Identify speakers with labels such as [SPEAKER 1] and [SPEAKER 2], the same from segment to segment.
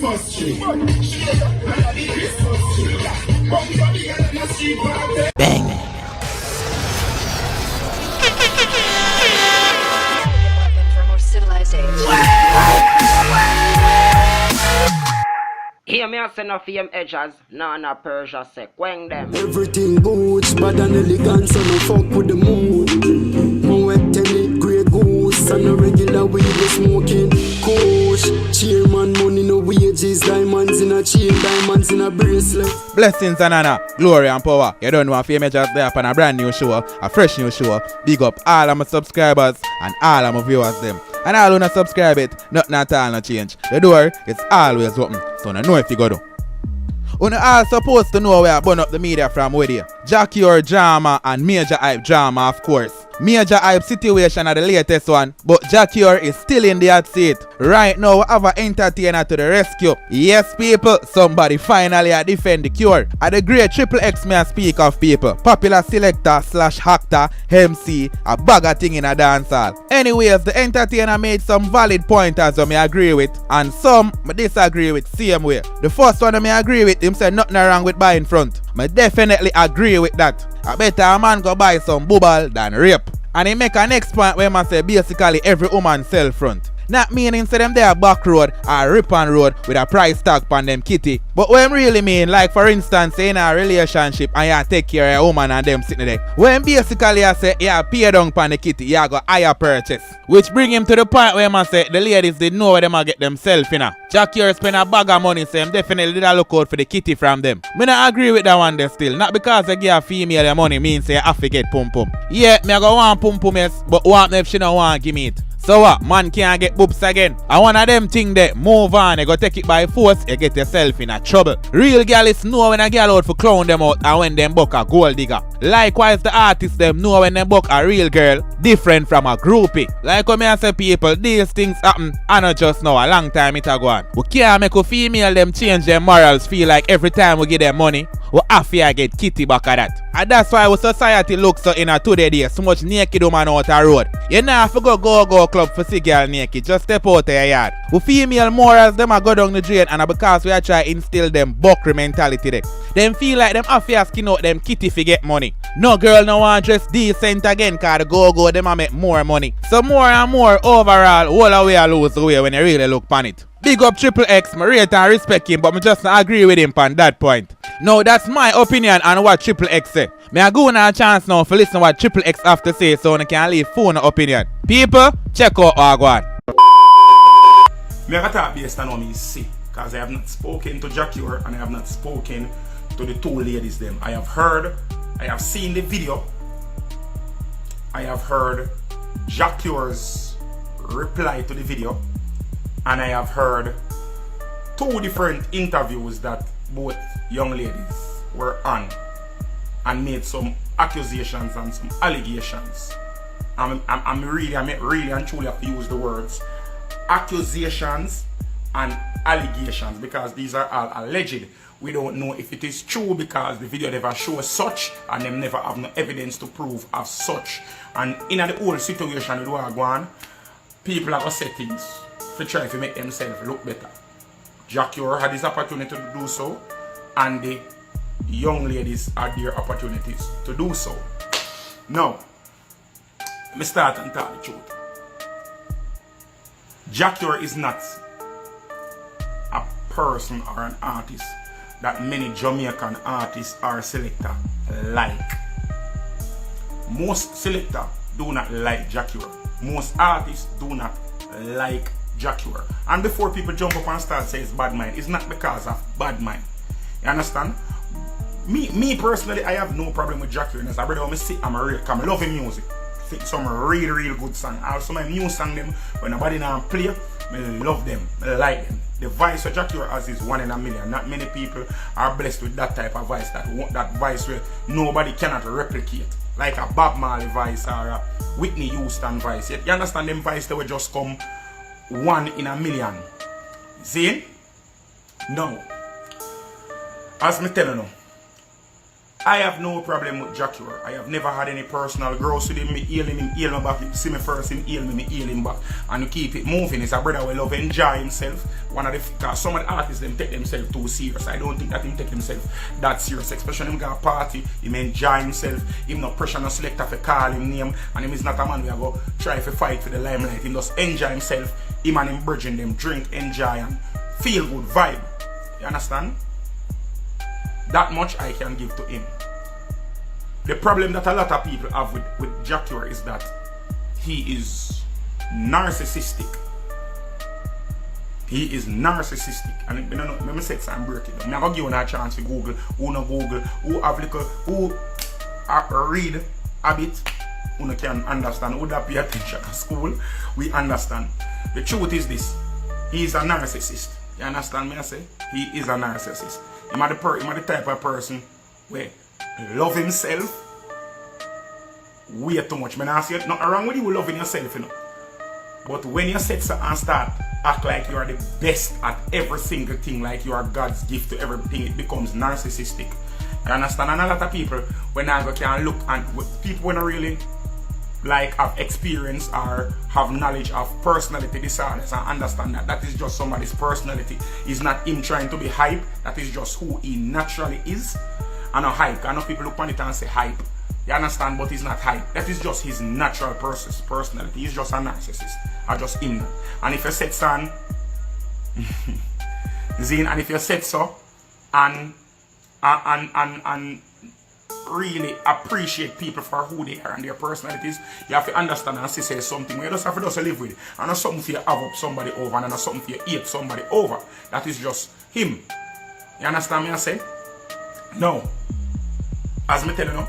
[SPEAKER 1] Christmas tree.
[SPEAKER 2] Bang.
[SPEAKER 3] Hear me a send off him Edjahz, Nana Persia say, quang them.
[SPEAKER 4] Everything good, bad and elegance, and no fuck with the mood. More wet any grey goose, and a regular weed we smoking. Kush, chairman money no wages, diamonds in a chain, diamonds in a bracelet.
[SPEAKER 2] Blessings and honor, glory and power. You don't know if Edjahz there upon a brand new show, a fresh new show. Big up all of my subscribers and all of my viewers them. And all who not subscribe it, nothing at all no change. The door is always open, so no know if you go do. You're all supposed to know where I burn up the media from with you. JAH drama and Major Hype drama, of course. Major Hype situation are the latest one, but JAH is still in the hot seat. Right now, we have an entertainer to the rescue. Yes, people, somebody finally defend the cure. At the great XXX may I speak of people. Popular selector / actor, MC, a bag of thing in a dancehall. Anyways, the entertainer made some valid pointers that I agree with, and some I disagree with same way. The first one I agree with, him said nothing wrong with buying front. I definitely agree with that. I better a man go buy some bubble than rape. And he make a next point where man say basically every woman sell front. Not meaning say them there back road or rip on road with a price tag on them kitty. But what him really mean, like for instance say in a relationship and you take care of your woman and them sitting there. When basically I say you pay down on the kitty, you go higher purchase. Which bring him to the point where man say the ladies did know where them a get themselves in. JAH spend a bag of money, so him definitely did a look out for the kitty from them. Me not agree with that one there still. Not because they give a female the money means say you have to get pum pum. Yeah, me I go want pum pum yes, but want me if she don't want give me it. So what? Man can't get boobs again. And one of them thing there, move on, you go take it by force, you get yourself in a trouble. Real girl is know when a girl out for clown them out and when them buck a gold digger. Likewise the artists them know when them buck a real girl, different from a groupie. Like when I say people, these things happen, and not just now, a long time it a go on. We can't make a female them change their morals, feel like every time we give them money, we have to get kitty back at that. And that's why our society looks so in a today day, so much naked woman out the road. You know have to go club for see girl naked, just step out of your yard. We female morals, them a go down the drain and because we are trying to instill them buckery mentality there. Them feel like them have to skin out them kitty to get money. No girl no want dress decent again cause the go them a make more money. So more and more overall, all away I lose the way when you really look on it. Big up XXX, I rate and respect him, but I just not agree with him on that point. Now that's my opinion on what XXX say. Me I go on a chance now for listen what XXX have to say so I can leave phone opinion. People, check out our go on.
[SPEAKER 5] Me I talk based on what me see, because I have not spoken to JAH and I have not spoken to the two ladies them. I have seen the video. I have heard JAH's reply to the video. And I have heard two different interviews that both young ladies were on and made some accusations and some allegations. I'm really and truly have to use the words accusations and allegations because these are all alleged. We don't know if it is true because the video never shows such and them never have no evidence to prove as such. And in the whole situation with what go on, people have set things to try to make themselves look better. JAH had this opportunity to do so, and the young ladies had their opportunities to do so. Now, let me start and tell the truth. JAH is not a person or an artist that many Jamaican artists or selectors like. Most selectors do not like JAH. Most artists do not like JAH. And before people jump up and start saying it's bad mind, it's not because of bad mind. You understand? Me personally, I have no problem with JAH. As a brother, I'm a love his music. Think some real good song. Also my new song them when nobody now play, I love them, I like them. The voice of JAH has is 1 in a million. Not many people are blessed with that type of voice, that voice where nobody cannot replicate. Like a Bob Marley voice or a Whitney Houston voice. You understand them voice they will just come 1 in a million. See? No. As me tell you now, I have no problem with JAH. I have never had any personal growth with him. Me heal him back. You see me first, him heal me heal him back. And you keep it moving. It's a brother who love enjoy himself. One of the, cause some of the artists them take themselves too serious. I don't think that him take himself that serious. Especially him got a party, him enjoy himself. Him not pressure no selector for call him name. And him is not a man who go try to fight for the limelight. Him just enjoy himself. Him and him bridging them drink, enjoy and feel good vibe. You understand? That much I can give to him. The problem that a lot of people have with JAH is that he is narcissistic. He is narcissistic. And I don't know, let me say it and break it down. I'm going to give you a chance to Google, who no Google, who have little, who read a bit, who can understand, who that pay attention at school, we understand. The truth is this, he is a narcissist. You understand me I say? He is a narcissist. He is the type of person where love himself way too much. I say nothing wrong with you loving yourself, you know. But when you sit and start act like you are the best at every single thing, like you are God's gift to everything, it becomes narcissistic. You understand? And a lot of people when I can look and people when I really like have experience or have knowledge of personality disorders and understand that that is just somebody's personality. It's not him trying to be hype. That is just who he naturally is. And a hype. I know people look on it and say hype. You understand? But he's not hype. That is just his natural personality. He's just a narcissist. Or just him. And if you said son, Zine, and if you said so, and really appreciate people for who they are and their personalities, you have to understand and say something where you just have to just live with it. And not something for you have up somebody over and not something for you hate somebody over. That is just him. You understand me I say? No. As me tell you now,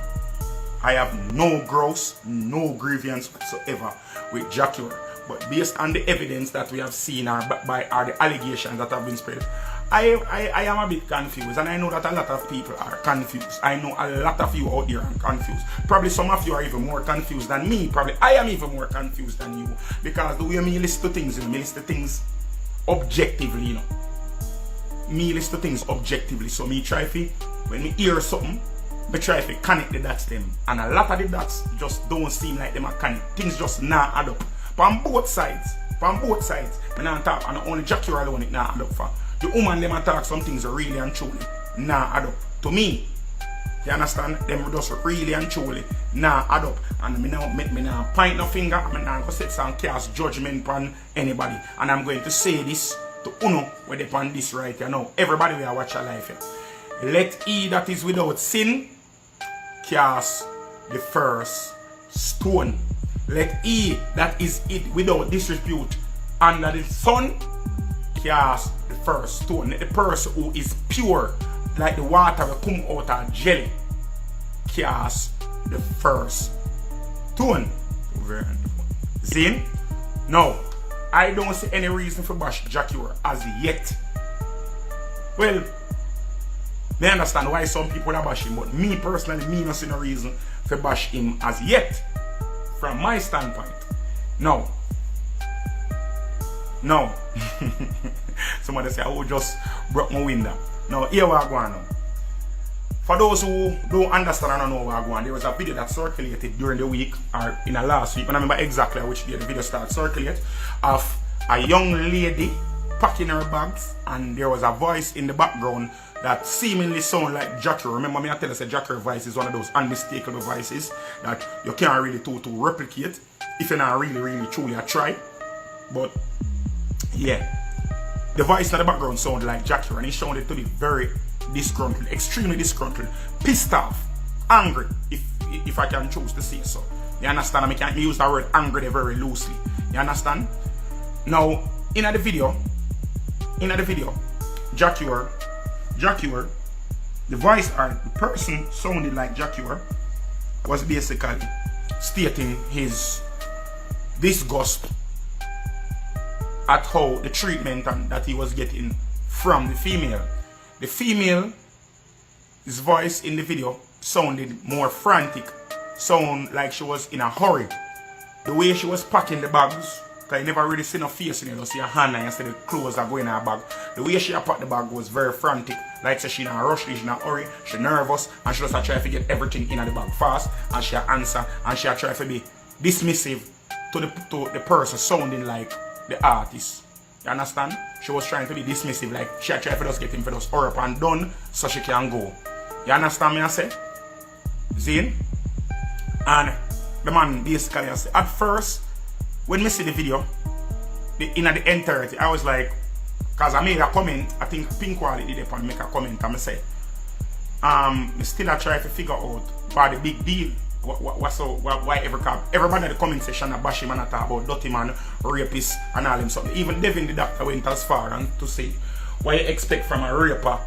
[SPEAKER 5] I have no gross, no grievance whatsoever with JAH. But based on the evidence that we have seen or the allegations that have been spread, I am a bit confused, and I know that a lot of people are confused. I know a lot of you out there are confused. Probably some of you are even more confused than me. Probably I am even more confused than you, because the way me listen to things, me listen to things objectively, you know. Me listen to things objectively, so me try to, when me hear something, me try to connect the dots them, and a lot of the dots just don't seem like them are connect. Things just not add up. From both sides, me not talk, and only JAH alone it not add up for. The woman them attack some things really and truly nah add up. To me, you understand? Them just really and truly nah add up. And me now point no finger, I'm now going to set some cast judgment on anybody. And I'm going to say this to Uno where they on this right here now. Everybody will watch our life here. Let he that is without sin cast the first stone. Let he that is it without disrepute under the sun cast the first stone. Let the person who is pure, like the water will come out of jelly, cast the first stone. Zin? No, I don't see any reason for bash JAH as yet. Well, I understand why some people are bashing, but me personally, me not see no reason for bash him as yet. From my standpoint, no. No. Somebody say, I just broke my window. No, here we are going now. For those who don't understand and don't know what I'm going, there was a video that circulated during the week, or in the last week, I don't remember exactly which day the video started circulate, of a young lady packing her bags, and there was a voice in the background that seemingly sound like JAH. Remember me I tell you that JAH voice is one of those unmistakable voices that you can't really to replicate if you're not really truly try. But yeah, the voice in the background sounded like JAH, and he sounded to be very disgruntled, extremely disgruntled, pissed off, angry, if I can choose to say so. You understand? I can't use the word angry very loosely. You understand? Now, in the video, JAH, the voice or the person sounded like JAH was basically stating his disgust at how the treatment that he was getting from the female. The female, his voice in the video sounded more frantic, sound like she was in a hurry. The way she was packing the bags, Because you never really see no face in it. You see her hand and you see the clothes are going in her bag. The way she packed the bag was very frantic. Like say she in a rush, she in a hurry, she nervous, and she just try to get everything in the bag fast, and she answer, and she try to be dismissive to the person sounding like the artist. You understand? She was trying to be dismissive, like she tried to just get him to just hurry up and done so she can go. You understand me I say? Zane? And the man basically I say, at first, when me see the video, in the entirety, I was like, because I made a comment, I think Pink Wally did it and make a comment and I say, me still I try to figure out why the big deal. Why everybody in the comment section bash him and talk about dirty man, rapist and all them something. Even Devin the doctor went as far and to say what you expect from a raper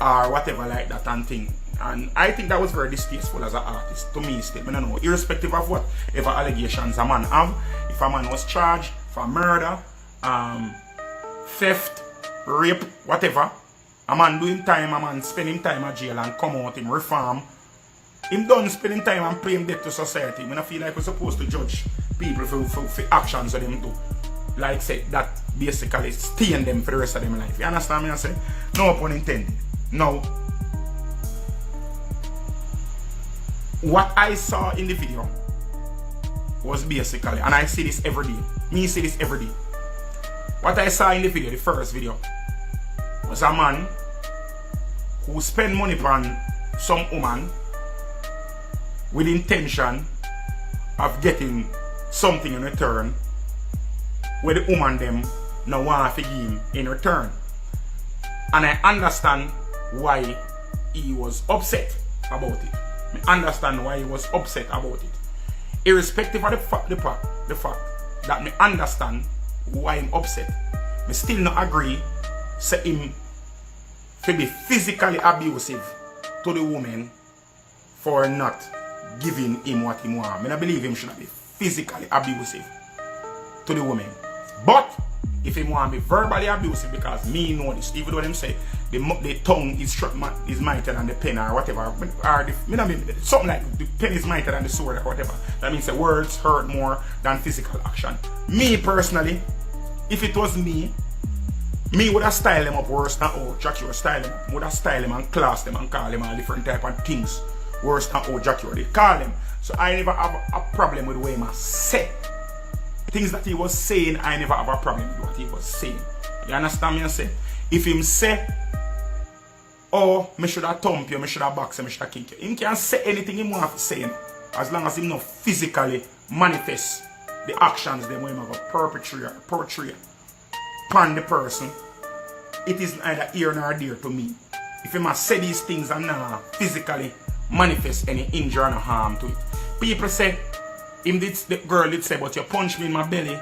[SPEAKER 5] or whatever like that and thing. And I think that was very distasteful as an artist to me still. I don't know, irrespective of whatever allegations a man have, if a man was charged for murder, theft, rape, whatever, a man doing time, a man spending time at jail and come out him reform. Him done spending time and paying debt to society. I feel like we're supposed to judge people for actions that them do. Like say that basically stain them for the rest of their life. You understand me I say? No pun intended. Now, what I saw in the video was basically, and I see this every day. Me see this every day. What I saw in the video, the first video, was a man who spent money on some woman with intention of getting something in return where the woman them no want to give him in return. And I understand why he was upset about it. I understand why he was upset about it. Irrespective of the fact that I understand why I'm upset, I still not agree say him to be physically abusive to the woman for not giving him what he wants. I don't believe him should not be physically abusive to the woman. But if he want to be verbally abusive, because me know this, even though them say the tongue is mightier than the pen or whatever, or something like the pen is mightier than the sword or whatever. That means the words hurt more than physical action. Me personally, if it was me would have styled them up worse than how Jackie was styling them. Would have styled them and class them and call them all different type of things worse than how Jackie did call them. So I never have a problem with the way he say. Things that he was saying, I never have a problem with what he was saying. You understand me I say? If him say, oh, me should have thump you, me should have box you, me should have kick you. He can say anything he wants to say, as long as he not physically manifest the actions them when he have a portray upon the person. It is neither here nor there to me. If he must say these things and not physically manifest any injury or harm to it. People say, the girl did say, but you punch me in my belly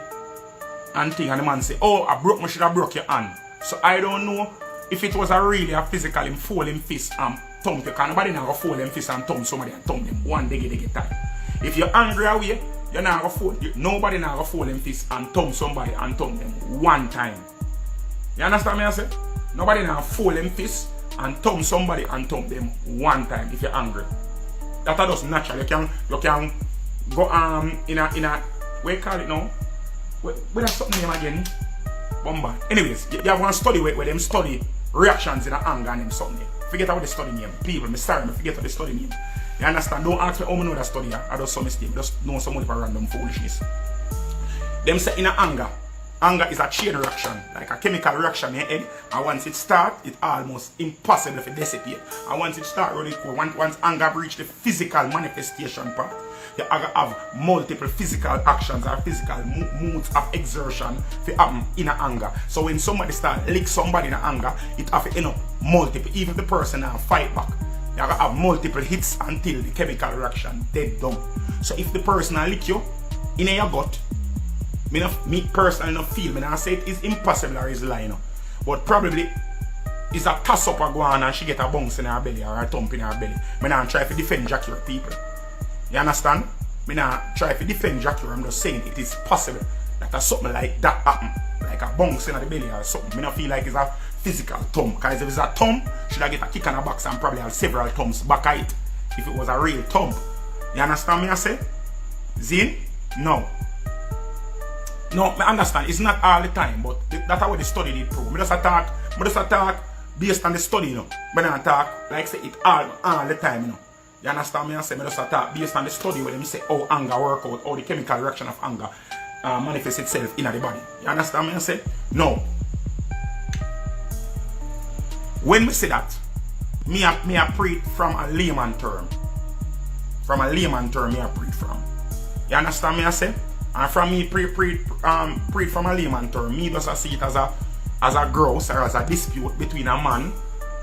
[SPEAKER 5] and thing, and the man say, oh, I should have broke your hand. So I don't know if it was a physical him fold him fist and thump you, because nobody now go fold him fist and thump somebody and thump them one day time. If you're angry away, you're not gonna fold, nobody now go fold him fist and thump somebody and thump them one time. You understand me I say? Nobody now fold him fist and thump somebody and thump them one time if you're angry. That is just natural. You can go in a what you call it now? What that something name again? Bombard. Anyways, you have one study where them study reactions in anger and them something. Forget about the study name. People, me sorry, me forget about the study name. You understand? Don't ask me how I know that study. I just some mistake. Just know some for random foolishness. Them say in anger. Anger is a chain reaction, like a chemical reaction in your head, and once it starts, it's almost impossible to dissipate. And once it starts running cold, once anger reaches the physical manifestation part, you have multiple physical actions or physical moods of exertion to happen in anger. So when somebody starts lick somebody in anger, it have to end up multiple. Even if the person now fight back, you have multiple hits until the chemical reaction dead down. So if the person lick you in your gut, me personally not feel, I say it is impossible or is lying, but probably it's a toss up a go on and she get a bounce in her belly or a thump in her belly. I not try to defend Jackie or people. You understand? I not try to defend Jackie, I'm just saying it is possible that something like that happen, like a bounce in the belly or something. I not feel like it's a physical thump, because if it's a thump, should I get a kick on the box and probably have several thumps back at it if it was a real thump. You understand me I say? Zine? No. No, I understand. It's not all the time, but that's how the study did prove. I just talk based on the study, you know. But I talk like say it all the time, you know. You understand me? I say I just talk based on the study where them say how anger work out, how the chemical reaction of anger manifests itself in the body. You understand me? I say no. When we say that, me I preach from a layman term. From a layman term, me I preach from. You understand me? I say. And from me preach from a layman term, me just see it as a grouse or as a dispute between a man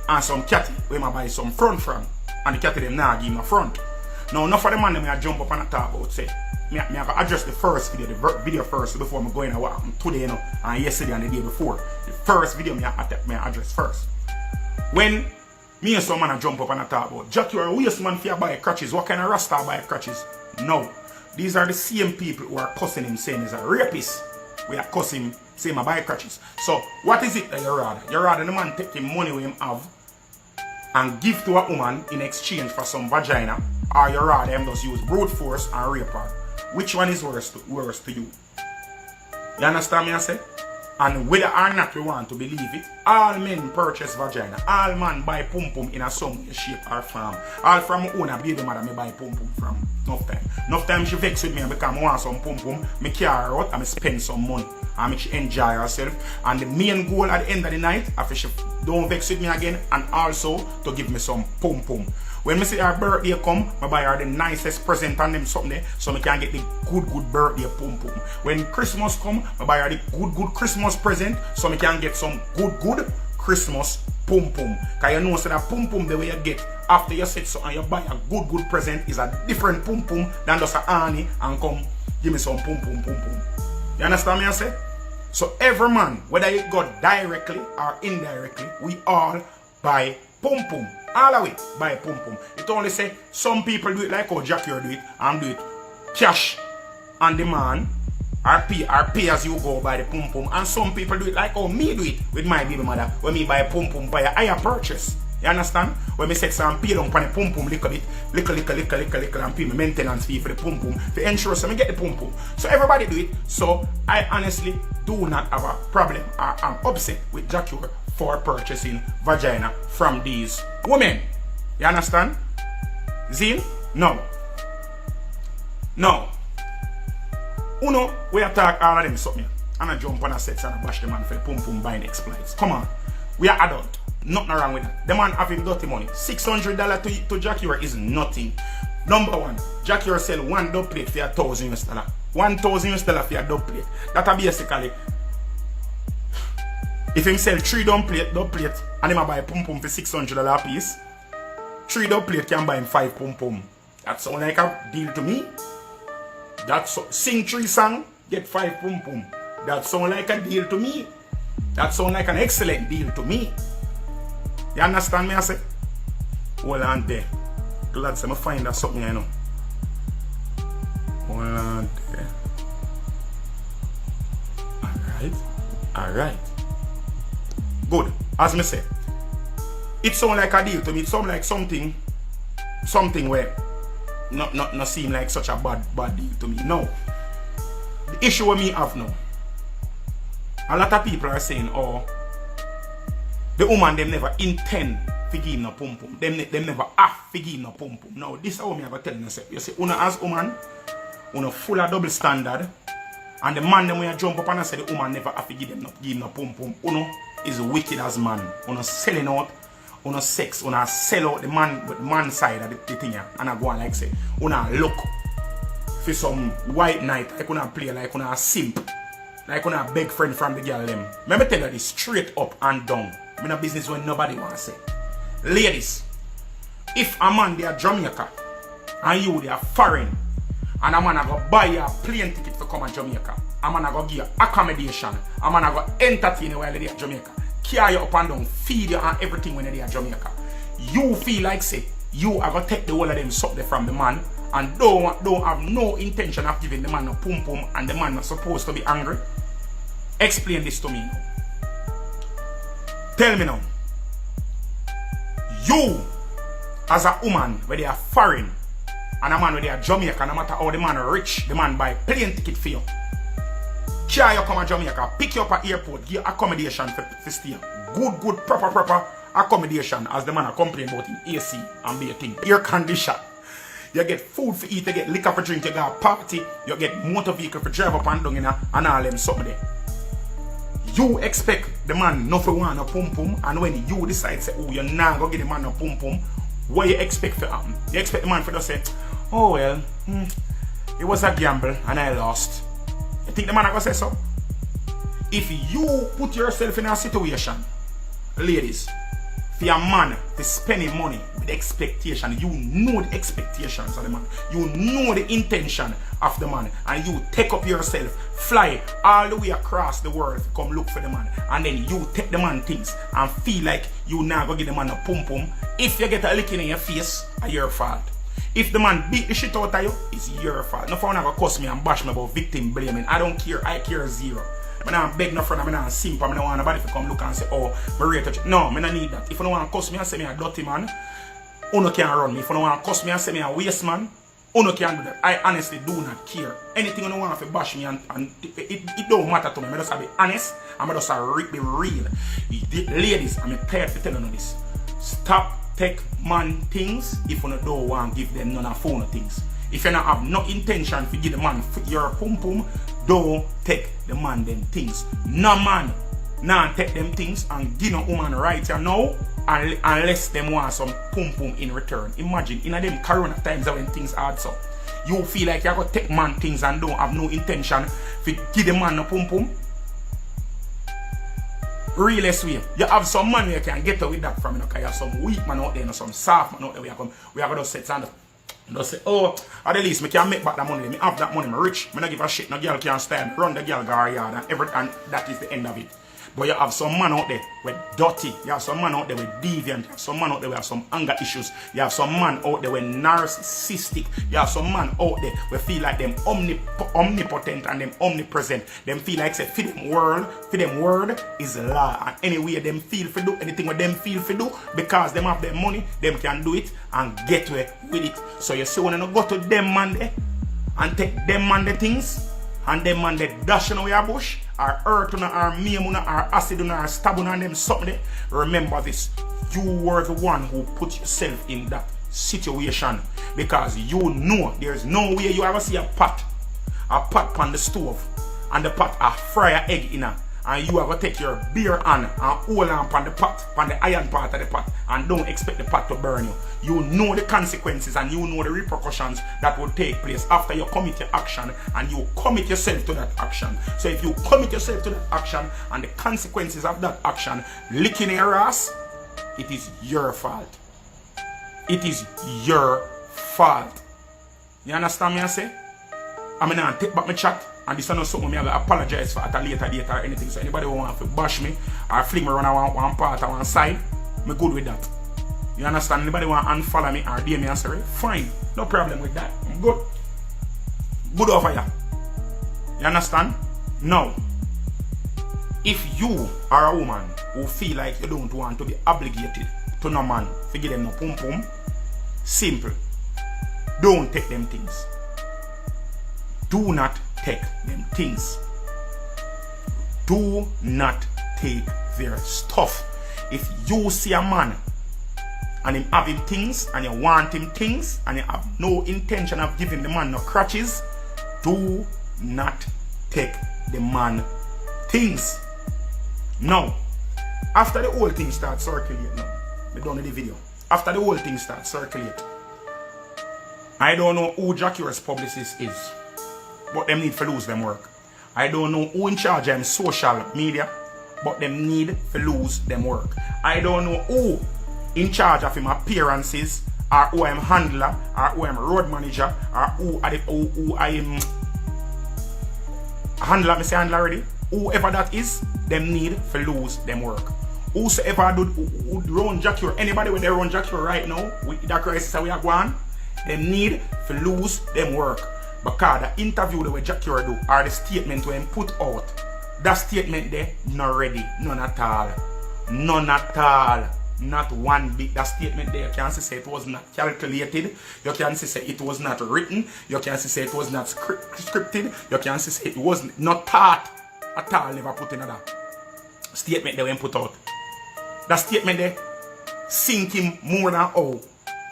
[SPEAKER 5] and some catty where I buy some front from. And the catty them now give him a front. Now enough of the man them I jump up and I talk about say me I go address the first video, the video first before I go in what happened today, you know, and yesterday and the day before. The first video me I address first. When me and some man I jump up and I talk about Jack, you're a waste man for you buy crutches. What kind of rasta buy crutches? No. These are the same people who are cussing him saying he's a rapist. We are cussing him saying I buy crutches. So what is it that you're rather? You're rather the man take the money we him have and give to a woman in exchange for some vagina, or you're rather him just use brute force and rape her. Which one is worse to you? You understand me I say? And whether or not we want to believe it, all men purchase vagina. All men buy pum pum in a some way, shape or form. All from my own baby mother me buy pum pum from. Enough time she vex with me because I want some pum pum. Me carry her out and me spend some money. And make she enjoy herself. And the main goal at the end of the night, after she don't vex with me again, and also to give me some pum pum. When me see her birthday come, I buy her the nicest present and them something there, so I can get the good birthday pum pum. When Christmas come, I buy her the good Christmas present, so I can get some good Christmas pum pum. Cause you know so that pum pum the way you get after you set so and you buy a good present is a different pum pum than just a honey and come give me some pum pum. You understand me I say? So every man, whether it got directly or indirectly, we all buy pum pum. All of it buy pum pum. It only say some people do it like how Jack do it and do it cash on demand or pay as you go buy the pum pum. And some people do it like how me do it with my baby mother when me buy pum pum by a higher purchase. You understand? When me set some pay down on the pum pum little and pay me maintenance fee for the pum pum to ensure so me get the pum pum. So everybody do it. So I honestly do not have a problem or I'm upset with Jacure for purchasing vagina from these women. You understand? Zin? No. Uno, we attack all of them something. And I jump on a set and I bash the man for the pum pum buying exploits. Come on. We are adult. Nothing wrong with that. The man having dirty money. $600 to Jacure is nothing. Number one, Jacure sell one dub plate for $1,000. $1,000 for a dub plate. That basically, if him sell 3 dub plate, and him buy pum pum for $600 a piece, 3 dub plate can buy him 5 pum pum. That sound like a deal to me. Sing 3 songs, get 5 pum pum. That sound like a deal to me. That sound like an excellent deal to me. You understand me I say? Hold on there. Glad to find that something I know. Hold on there. Alright. Good. As me say, it sound like a deal to me. It sound like something where not seem like such a bad deal to me. No. The issue with me have now. A lot of people are saying, oh, the woman them never intend to give no pum pum. Them never have to give no pum pum. Now this is how me have tell you. You see, una as woman, una full of double standard, and the man them when you jump up and say the woman never have to give no pum pum. Una is wicked as man. Una selling out, una sex, una sell out the man side of the thing, and I go on like say, una look for some white knight, like una play like una simp, like una beg friend from the girl them. Let me tell you this straight up and down. I'm in a business when nobody wants to say. Ladies, if a man they are Jamaica and you they are foreign and a man a go buy you a plane ticket to come to Jamaica, a man a go give you accommodation, a man a go entertain you while they are Jamaica, carry you up and down, feed you and everything when they are Jamaica, you feel like say you are going to take the whole of them something from the man and don't have no intention of giving the man a pum pum and the man not supposed to be angry? Explain this to me now. Tell me now. You, as a woman where they are foreign and a man where they are Jamaican, no matter how the man rich, the man buy plane ticket for you, carry you come to Jamaica, pick you up at airport, give you accommodation for stay. Good, proper accommodation as the man are complain about in AC and be a thing. Air condition. You get food for eat, you get liquor for drink, you got party, you get motor vehicle for drive up and down in and all them something there. You expect the man not for want a pum pum, and when you decide say, oh, you're not gonna get the man a pum pum, what you expect for happen? You expect the man for to say, oh well, it was a gamble and I lost. You think the man are gonna say so? If you put yourself in a situation, ladies, for a man to spending money with expectation, you know the expectations of the man, you know the intention of the man, and you take up yourself, fly all the way across the world to come look for the man, and then you take the man things and feel like you now go give the man a pum pum. If you get a licking in your face, it's your fault. If the man beat the shit out of you, it's your fault. No one ever cuss me and bash me about victim blaming. I don't care, I care zero. I don't beg no friend, I don't simp, I don't want nobody to come look and say, oh, Maria touch. No, I don't need that. If you don't want to cuss me and say me a dirty man, you can't run me. If you don't want to cuss me and say me a waste man, you can't do that. I honestly do not care. Anything you don't want to bash me and it don't matter to me. I just be honest, I'm just be real. Ladies, I'm tired of telling you this. Stop take man things if you don't want to give them none of phone things. If you don't have no intention to give the man your pum pum, don't take the man them things. No man, nah take them things and give no woman right here now unless them want some pum pum in return. Imagine in them corona times when things hard so, you feel like you're gonna take man things and don't have no intention to give the man no pum pum. Realest way, you have some man where you can get away with that from, you know, because you have some weak man out there and some soft man out there we are going to set stand up. Don't say, oh, at the least, I can make back that money. I have that money, I'm rich. I don't give a shit. No girl can stand. Run the girl gar yard and that is the end of it. But you have some man out there with dirty. You have some man out there with deviant. You have some man out there with some anger issues. You have some man out there with narcissistic. You have some man out there who feel like them omnipotent and them omnipresent. Them feel like say for them word is law. And anyway them feel for do anything what them feel for do because them have their money, them can do it and get away with it. So you see when you go to them man there and take them man the things and them man they dash away a bush, or earth on or meme or acid on or stab on them something there. Remember this, you were the one who put yourself in that situation because you know there's no way you ever see a pot on the stove and the pot a fry a egg in her, and you ever take your beer hand and hold on the pot, on the iron part of the pot, and don't expect the pot to burn you. You know the consequences and you know the repercussions that will take place after you commit your action and you commit yourself to that action. So if you commit yourself to that action and the consequences of that action licking your ass, it is your fault. It is your fault. You understand me I say? I'm gonna take back my chat. And this is not something I will apologize for at a later date or anything. So anybody who want to bash me or fling me around one part or one side, I'm good with that. You understand? Anybody want to unfollow me or DM me and say, fine, no problem with that. I'm good. Good over here. You understand? Now, if you are a woman who feel like you don't want to be obligated to no man to give them no pum pum, simple. Don't take them things. Do not take them things. Do not take their stuff. If you see a man and him having things and you want him things and you have no intention of giving the man no crutches, do not take the man things. Now, after the whole thing starts circulating now, we done the video. After the whole thing starts circulating, I don't know who JAH's publicist is, but them need to lose them work. I don't know who in charge of them social media, but them need to lose them work. I don't know who in charge of him appearances, or who I am handler, or who I am road manager, or who I am handler, me say handler already. Whoever that is, them need to lose them work. Whosoever who run JAH or anybody when they run JAH right now, with that crisis that we are going, they need to lose them work. Because the interview that we JAH do, or the statement we put out, that statement there, not ready, none at all. None at all. Not one bit. That statement there, you can say it was not calculated. You can say it was not written. You can say it was not scripted. You can say it was not taught. at all never put in that statement they went put out. That statement there sink him more than how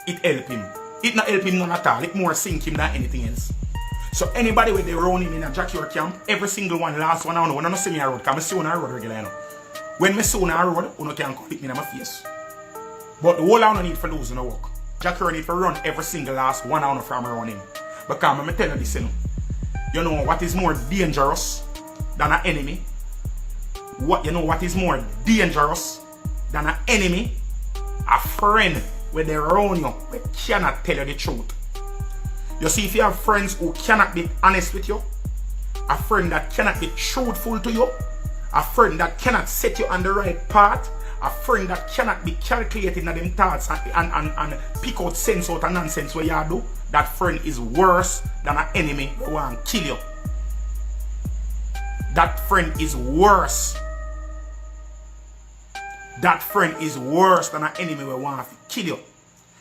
[SPEAKER 5] it help him. It not help him none at all. It more sink him than anything else. So anybody where they run him in a JAH camp, every single one, last one, I don't know, when I don't see me on road, because I see on a road regular, you know. When I see on a road, you can't come hit me in my face. But the whole I don't need for losing the work. JAH need to run every single last 1 hour from around him. Because I'm going to tell you this, you know what is more dangerous than an enemy? You know what is more dangerous than an enemy? A friend where they around you, they cannot tell you the truth. You see, if you have friends who cannot be honest with you, a friend that cannot be truthful to you, a friend that cannot set you on the right path, a friend that cannot be calculating on them thoughts and pick out sense out of nonsense where you do, that friend is worse than an enemy who want to kill you. That friend is worse. That friend is worse than an enemy who want to kill you.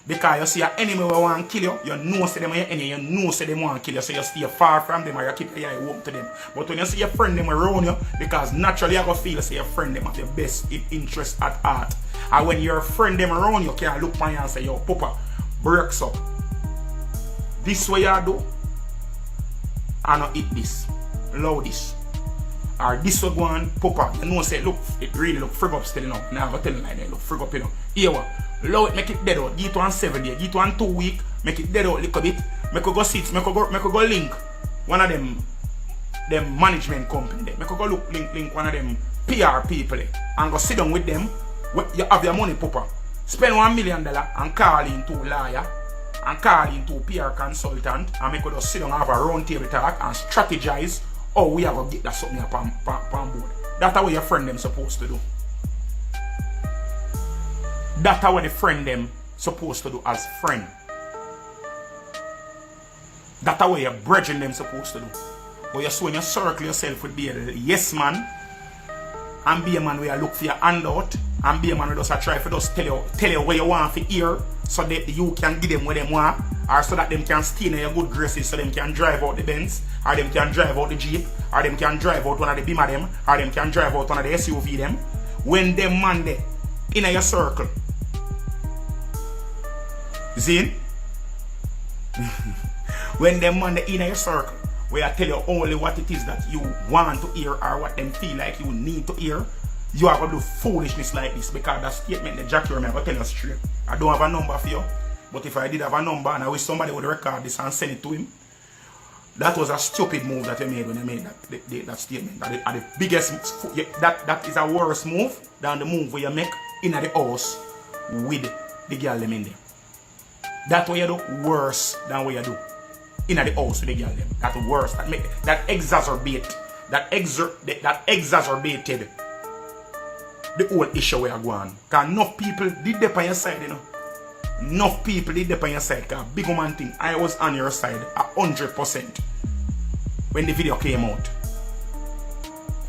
[SPEAKER 5] Because you see an enemy who want to kill you, you know say them are your enemy, you know say them want to kill you, so you stay far from them or you keep your eye open to them. But when you see your friend them around you, because naturally you go feel say your friend them have your best interest at heart. And when your friend them around you can look on you and say, yo, Papa, breaks up. This way you do, I don't eat this, allow this. Or this way go on, Papa, you know say, look, it really look frig up still, you know. Now I go tell you like that, look frig up, you know. Here what? Allow it, make it dead out. Give it 1 7 days, give it 1 2 weeks, make it dead out a little bit. Make it go sit, make it go link one of them management company there. Make it go link one of them PR people there. And go sit down with them. You have your money, Papa. Spend $1 million and call in to lawyer and call in to PR consultant and make it just sit down and have a round table talk and strategize how we are going to get that something up on board. That's what your friend them supposed to do. That's what the friend them supposed to do as friend. That's what your brethren them supposed to do. But you so when you circle yourself with be a yes man and be a man where you look for your handout and be a man who does try to just tell you what you want to hear so that you can give them what they want or so that them can stay in your good graces so them can drive out the Benz or them can drive out the Jeep or them can drive out one of the Beamer them or them can drive out one of the SUV them when them man there in your circle. See? When them man in your circle, where I tell you only what it is that you want to hear or what them feel like you need to hear, you have to do foolishness like this because that statement that JAH remember tell you straight. I don't have a number for you, but if I did have a number and I wish somebody would record this and send it to him, that was a stupid move that you made when you made that statement. That the biggest, that is a worse move than the move where you make in the house with the girl them in there. That's what you do worse than what you do in the house with the girl them. That's worse. That exacerbated the whole issue where you go on. Because enough people did that on your side, you know. Enough people did that on your side. Because big woman thing, I was on your side 100% when the video came out.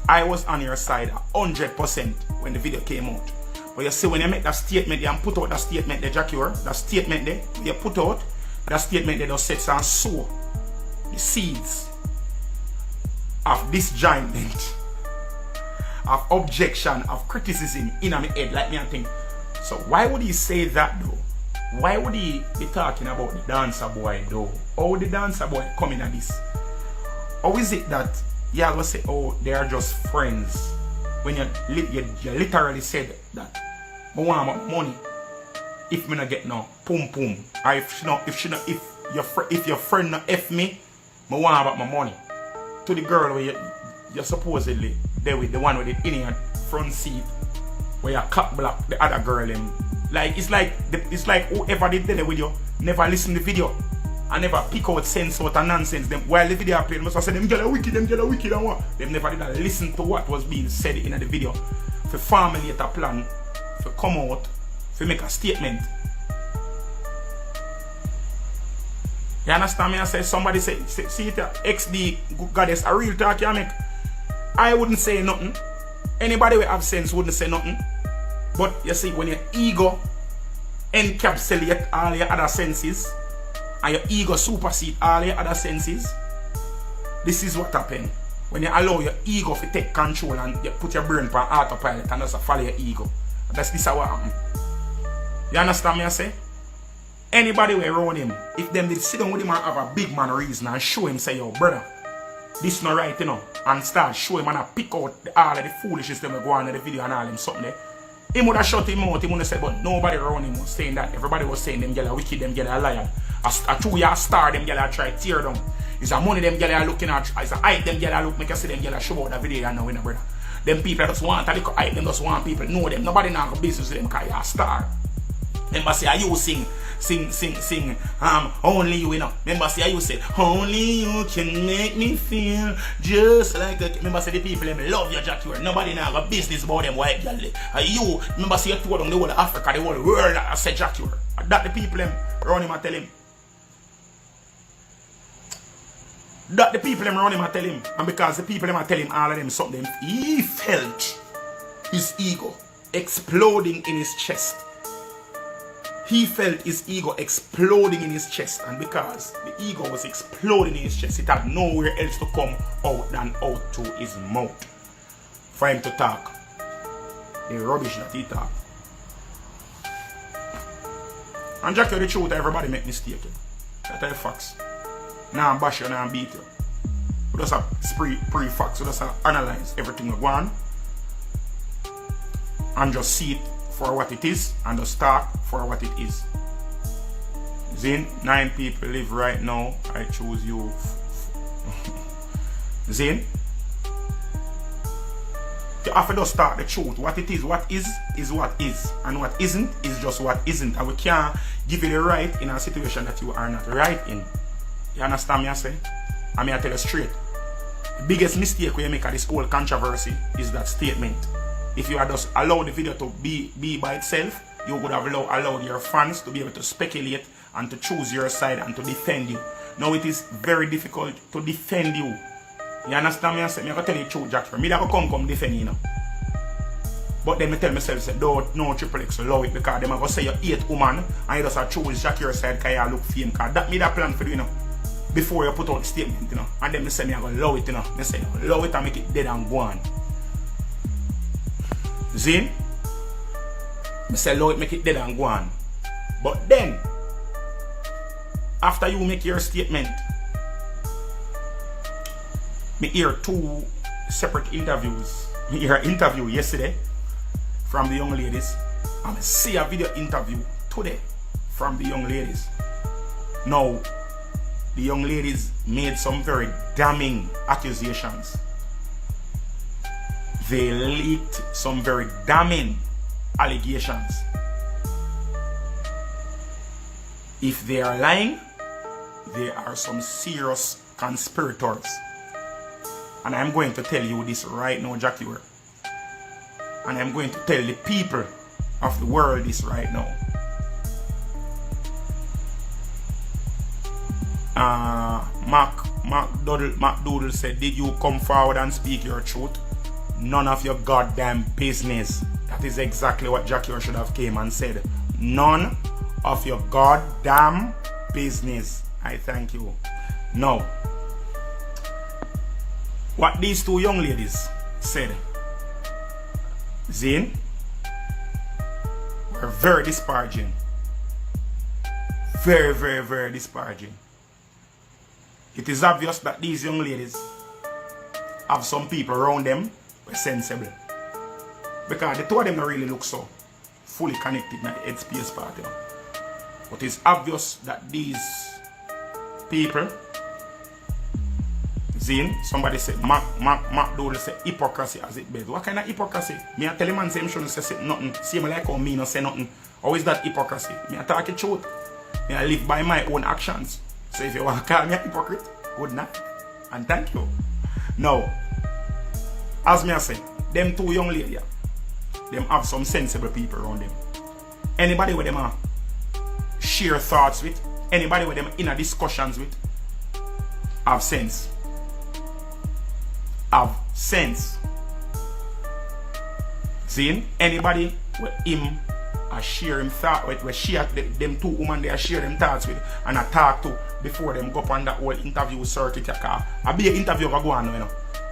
[SPEAKER 5] I was on your side 100% when the video came out. But you see, when you make that statement there and put out that statement there, JAH, that statement there, you put out, that statement there just sets and sow the seeds of disjointment, of objection, of criticism in my head, like me and think. So why would he say that though? Why would he be talking about the dancer boy though? How would the dancer boy come in at this? Or is it that you are going to say, oh, they are just friends? When you literally said that, I want my money. If me not get no pum pum, or if your friend not F me, I want about my money. To the girl where you supposedly there with the one with the in your front seat, where you cock block the other girl in. Like it's like whoever did there with you never listen to the video and never pick out sense out and nonsense. Them while the video played, must have said them girl are wicked and what. Them never did listen to what was being said in the video. For formulate a plan, for come out, for make a statement. You understand me? I say somebody say see it XD goddess a real talk you make. I wouldn't say nothing. Anybody with have sense wouldn't say nothing. But you see, when your ego encapsulate all your other senses and your ego supersede all your other senses, this is what happened. When you allow your ego to take control and you put your brain on autopilot and just follow your ego. That's this what happen. You understand me I say? Anybody way around him, if them did sit down with him and have a big man reason and show him say, yo brother, this not right, you know, and start show him and pick out all of the foolishness them go on in the video and all him something there. He would have shut him out, he would have said, but nobody around him was saying that. Everybody was saying them gyal are wicked, them gyal are liar. A true year star, them gyal are try to tear down. It's a money them gyal are looking at, it's a hype them gyal are look, make you see them gyal are show out the video and now in a brother. Them people just want a little hype, them just want people know them. Nobody now go business with them because you're a star. Remember say, are you sing, only you know. Remember say, you say, only you can make me feel just like that. Remember say, the people them love your JAH. Nobody now got business about them white girl. You, remember say, you told them the whole of Africa, the whole world I said JAH. That the people them around him and tell him. That the people them around him and tell him. And because the people them are telling all of them something, he felt his ego exploding in his chest. He felt his ego exploding in his chest, and because the ego was exploding in his chest, it had nowhere else to come out than out to his mouth for him to talk the rubbish that he talk. And JAH, the truth, everybody make mistake. That's the facts. Now I'm bash you, now I'm beat you. We just have pre-facts, we just have analyze everything we want and just see it for what it is and just talk for what it is. Zin, 9 people live right now. I choose you. Zin, you have to just start the truth. What it is what is what is, and what isn't is just what isn't. And we can't give you the right in a situation that you are not right in. You understand me I say? I mean I tell you straight. The biggest mistake we make at this whole controversy is that statement. If you had just allowed the video to be by itself, you would have allowed your fans to be able to speculate and to choose your side and to defend you. Now it is very difficult to defend you. You understand me? I say, I'm going to tell you the truth, JAH. Me that come defend you now. But then I tell myself, say, don't no Triple X allow it because them are going to say you hate woman and you just choose JAH your side because you look fame. Because that me that plan for you, you know. Before you put out the statement, you know. And then I say, I'm going to allow it, you know. I say, allow it and make it dead and go on. See? I say allow it, make it dead and go on. But then, after you make your statement, me hear 2 separate interviews. Me hear an interview yesterday from the young ladies. And I see a video interview today from the young ladies. Now, the young ladies made some very damning accusations. They leaked some very damning allegations. If they are lying, they are some serious conspirators. And I'm going to tell you this right now, JAH. And I'm going to tell the people of the world this right now. Mac Doodle said, did you come forward and speak your truth? None of your goddamn business. That is exactly what JAH should have came and said. None of your goddamn business. I thank you. Now, what these 2 young ladies said, Zane, were very disparaging. Very, very, very disparaging. It is obvious that these young ladies have some people around them sensible, because the 2 of them don't really look so fully connected in the headspace part, you know. But it's obvious that these people, Zane, somebody said, Mac Doodle said hypocrisy as it best. What kind of hypocrisy? Me I tell him and say him shouldn't say nothing. See me like how me not say nothing. How is that hypocrisy? Me I talk the truth. Me I live by my own actions. So if you want to call me a hypocrite, good night and thank you. Now, as me I say, them 2 young ladies, them have some sensible people around them. Anybody with them share thoughts with, anybody with them in a discussions with, have sense. Have sense. See, anybody with him share him thought with, we share them 2 women they share them thoughts with and I talk to before them go up on that whole interview circuit. A big interview go on now, you know.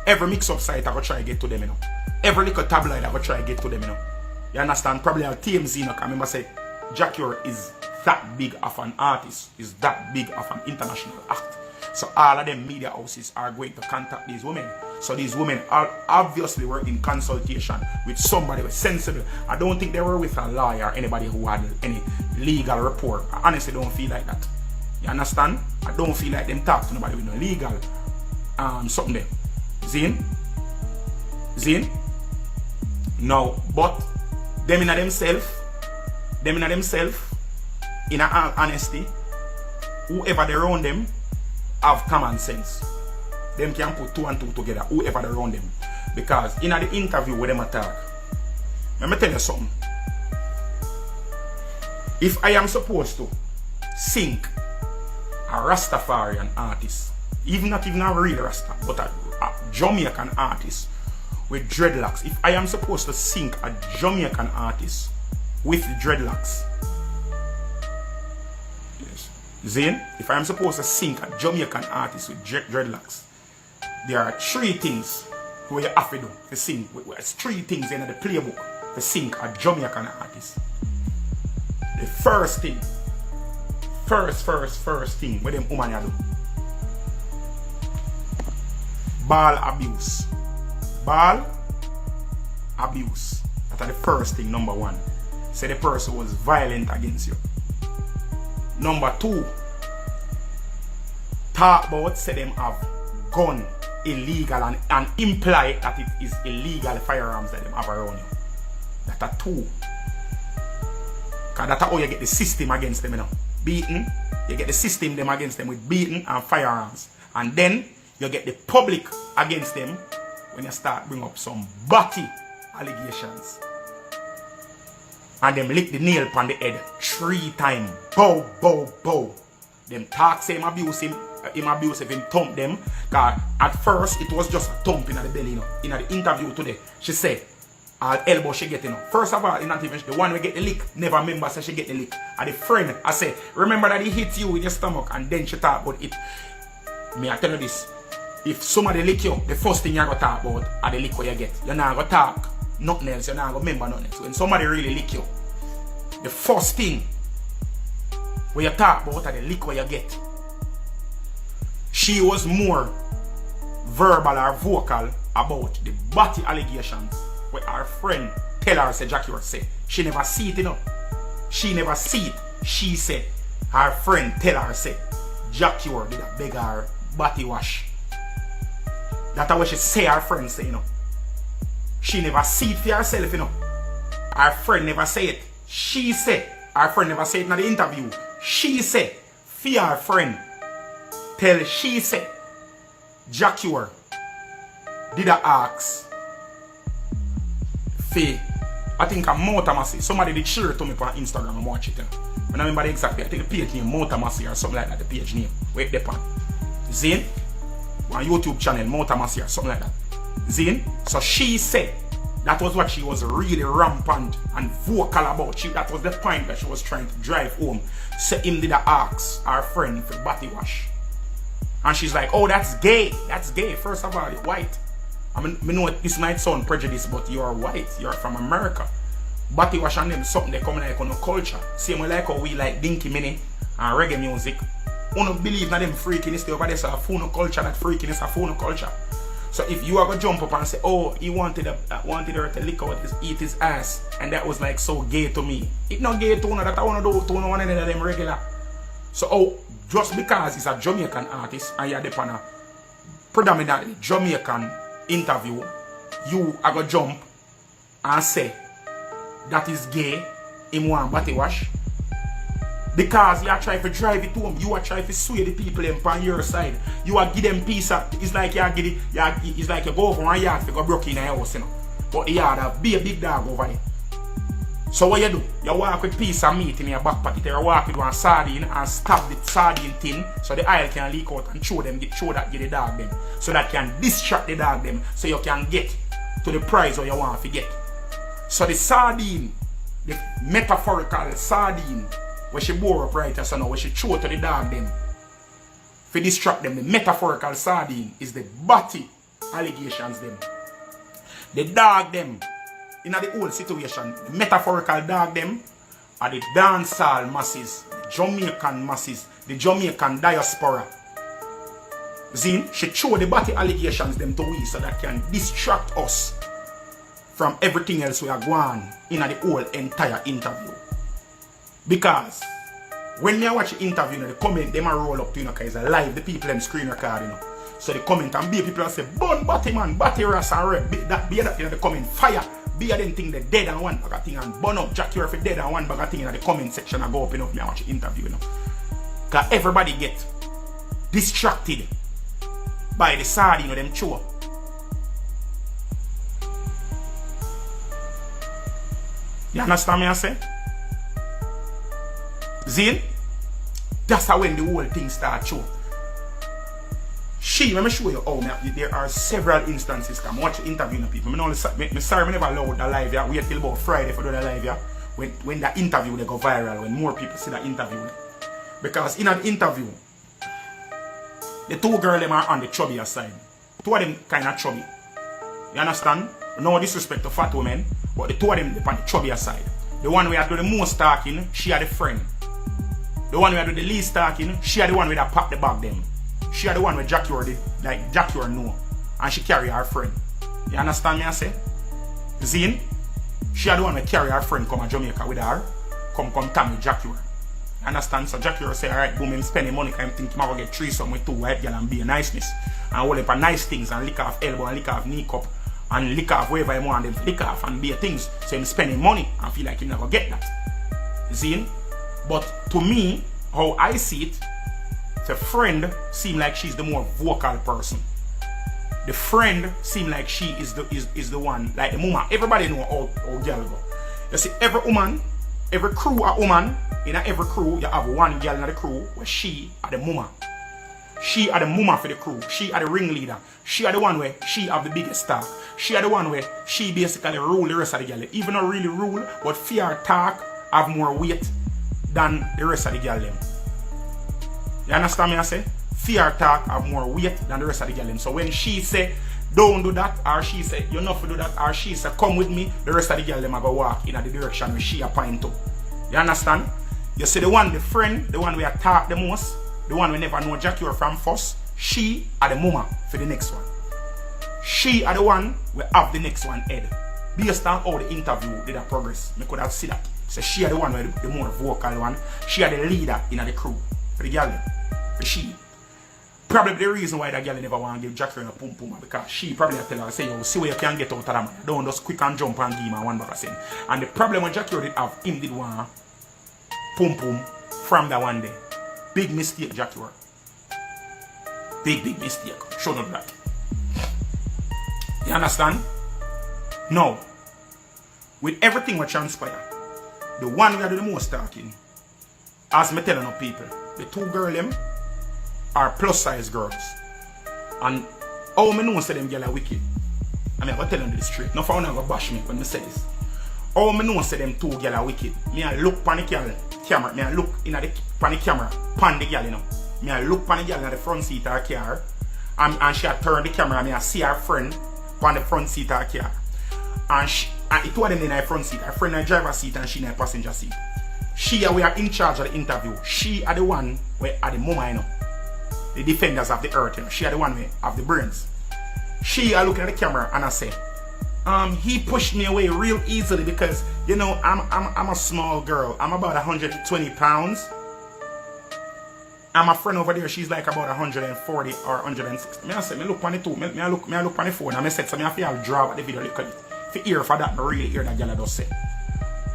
[SPEAKER 5] Every mix-up site I go try to get to them, you know. Every little tabloid I go try to get to them, you know. You understand? Probably our TMZ, you know, I remember say, JAH is that big of an artist, is that big of an international act. So all of them media houses are going to contact these women. So these women are obviously were in consultation with somebody who was sensible. I don't think they were with a lawyer or anybody who had any legal report. I honestly don't feel like that. You understand? I don't feel like them talk to nobody with no legal something there. Zine? No, but them in themselves, in all honesty, whoever they around them have common sense. Them can put 2 and 2 together, whoever they around them. Because in the interview with them attack, let me tell you something. If I am supposed to sink a Rastafarian artist, not even a real Rasta, but a Jamaican artist with dreadlocks, if I am supposed to sink a Jamaican artist with dreadlocks, yes, Zane, if I am supposed to sink a Jamaican artist with dreadlocks, there are 3 things where you have to do to sink. There's 3 things in the playbook to sink a Jamaican artist. The first thing, first thing where them woman do, ball abuse. Ball abuse. That's the first thing, number 1. Say the person was violent against you. Number 2, talk about say them have gun illegal and imply that it is illegal firearms that them have around you. That's 2. Because that's how you get the system against them, you know. Beaten, you get the system them against them with beaten and firearms. And then you get the public against them when you start bring up some batty allegations. And them lick the nail upon the head 3 times. Bow, bow, bow. Them talk say him abusive, him thump them. Cause at first it was just a thump in the belly, you know. In the interview today, she said, elbow she get, you know. First of all, it's not even the one we get the lick. Never remember say she get the lick. And the friend, I say, remember that he hit you with your stomach, and then she talk about it. Me, I tell you this. If somebody lick you, the first thing you're going to talk about are the lick what you get. You're not going to talk nothing else. You're not going to remember nothing else. When somebody really lick you, the first thing where you talk about are the lick what you get. She was more verbal or vocal about the batty allegations where her friend tell her, say, JAH say, she never see it, you know. She never see it. She said, her friend tell her, say, JAH did a beg her batty wash. That's what she say her friend say, you know. She never see it for herself, you know. Her friend never say it. She said, her friend never say it in the interview. She said, for her friend, tell she said, JAH did a ask for, I think a Motamasi. Somebody did share it to me on Instagram and watch it. You know. I don't remember exactly. I think the page name Motamasi or something like that. The page name. Wait there on. Zane? On YouTube channel Motamasi or something like that. Zane? So she said that was what she was really rampant and vocal about. That was the point that she was trying to drive home. So him did a ask our friend for body wash. And she's like, oh, that's gay. That's gay. First of all, you're white. I mean, I know this might sound prejudice, but you're white. You're from America. Body wash and them something they come like on a culture. Same like how we like dinky mini and reggae music. I don't believe that them freakiness they over there, so a phone culture, that freakiness a phone culture. So if you are gonna jump up and say, oh, he wanted her to lick out eat his ass, and that was like so gay to me. It's not gay to no that I wanna do to no one of them regular. So oh, just because he's a Jamaican artist and you're on a predominantly Jamaican interview, you are gonna jump and say that is gay, him want body wash. Because you are trying to drive it home, you are trying to sway the people on your side. You are give them peace. It's like it's like you go from one yard to go broke in a house, you know. But the yard be a big dog over there. So what you do? You walk with piece of meat in your back pocket, you walk with one sardine and stab the sardine tin so the oil can leak out and show that get the dog them. So that can distract the dog them so you can get to the prize what you want to get. So the sardine, the metaphorical sardine, where she bore up right so now where she throw to the dog them. For distract them, the metaphorical sardine is the body allegations them. The dog them in the whole situation, the metaphorical dog them are the dancehall masses, the Jamaican masses, the Jamaican diaspora. Zin, she throw the body allegations them to we so that can distract us from everything else we are going in the whole entire interview. Because when you watch the interview, the comment them a roll up to because it's a live, the people them screen record, So the comment and be people say, "Bun batty man, batty ras and red." Be that in the comment, fire. Be a them thing the dead and one bag of thing and burn up Jack if dead and one bag of thing in the comment section. I go up enough me watch the interview, Cause everybody get distracted by the sardine them chew. You understand me I say? Zin? That's how when the whole thing starts show. Let me show you how there are several instances. Come watch the interview of people. Sorry, I never load the live. Wait till about Friday for the live. When the interview they go viral, when more people see the interview. Because in the interview, the two girls them are on the chubby side. Two of them kind of chubby. You understand? No disrespect to fat women, but the two of them on the chubby side. The one who do the most talking, she are the friend. The one who do the least talking, she are the one with that pop the bag them. She are the one with Jackie or no. And she carry her friend. You understand me I say? Zine? She are the one with carry her friend come to Jamaica with her. Come Tammy Jackie. You understand? So Jackie say, alright, boom, him spending money because I think he might get threesome with two white girls and be a niceness. And hold up a nice things and lick off elbow and lick off knee cup. And lick off wherever I want them to lick off and be a things. So him spending money and feel like he never get that. Zine? But to me, how I see it, the friend seem like she's the more vocal person. The friend seem like she is the one, like the woman. Everybody know how girl go. You see, every woman, every crew a woman, in every crew, you have one girl in the crew where she are the mama. She are the mama for the crew. She are the ringleader. She are the one where she have the biggest star. She are the one where she basically rule the rest of the girl. Even though really rule, but fear talk have more weight than the rest of the girl them. You understand me I say? Fear talk have more weight than the rest of the girl. So when she say, don't do that, or she say, you're not to do that, or she say, come with me, the rest of the girl them are going to walk in the direction where she a point to. You understand? You see the one, the friend, the one we talk the most, the one we never know Jackie or from first, she are the mama for the next one. She are the one we have the next one head. Based on how the interview did a progress, I could have seen that. So she are the one with the more vocal one. She are the leader in the crew. For the girl. For she. Probably the reason why that girl never want to give Jackie a pum pum because she probably tell her, say, yo, see where you can get out of that man. Don't just quick and jump and give him one bag of sin. And the problem when Jackie did have, him did want pum pum from that one day. Big mistake, Jackie. Big mistake. Show not that. You understand? No. With everything what transpire, the one we are the most talking, as me telling up people, the two girls them are plus size girls. And how me know say them girls are wicked? I mean, I'm telling you this straight. No for one ever bash me when I say this. How me know say them two girls are wicked? Me I look pan the camera. Me I look in the pan the camera, pan the girl, you know. Me I look pan the girl in the front seat of her car, and she turn the camera. Me I see her friend on the front seat of her car, and it was them in the front seat. Her friend in the driver's seat and she in the passenger seat. She we are in charge of the interview. She are the one where are the mama, you know. The defenders of the earth, you know. She are the one where have the brains. She are looking at the camera and I say, he pushed me away real easily because, you know, I'm a small girl. I'm about 120 pounds. And my friend over there, she's like about 140 or 160. I say, me look on the two, me look on the phone and I said, so I feel draw at the video look at it. If you hear for that, I really hear that girl does say.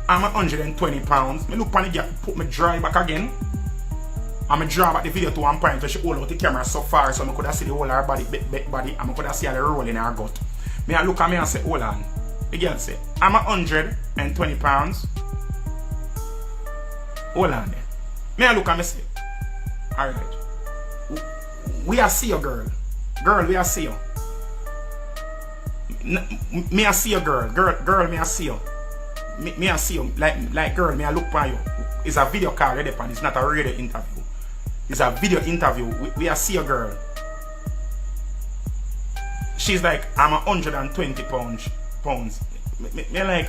[SPEAKER 5] I'm 120 pounds. Me look on the girl, put me dry back again. And I draw back the video to one point where she hold out the camera so far so I could see the whole of her body, body, and I could see her roll in her gut. Me I look at me and say, hold on. The girl say, I'm 120 pounds. Hold on there. Me I look at me say, alright. We are see you, girl. Girl, we are see you. Me I see you, girl. Girl, me I see you. Me I see you. Like girl, me I look for you. It's a video call ready pan. It's not a radio interview. It's a video interview. We are see you, girl. She's like, I'm 120 pounds. Me like,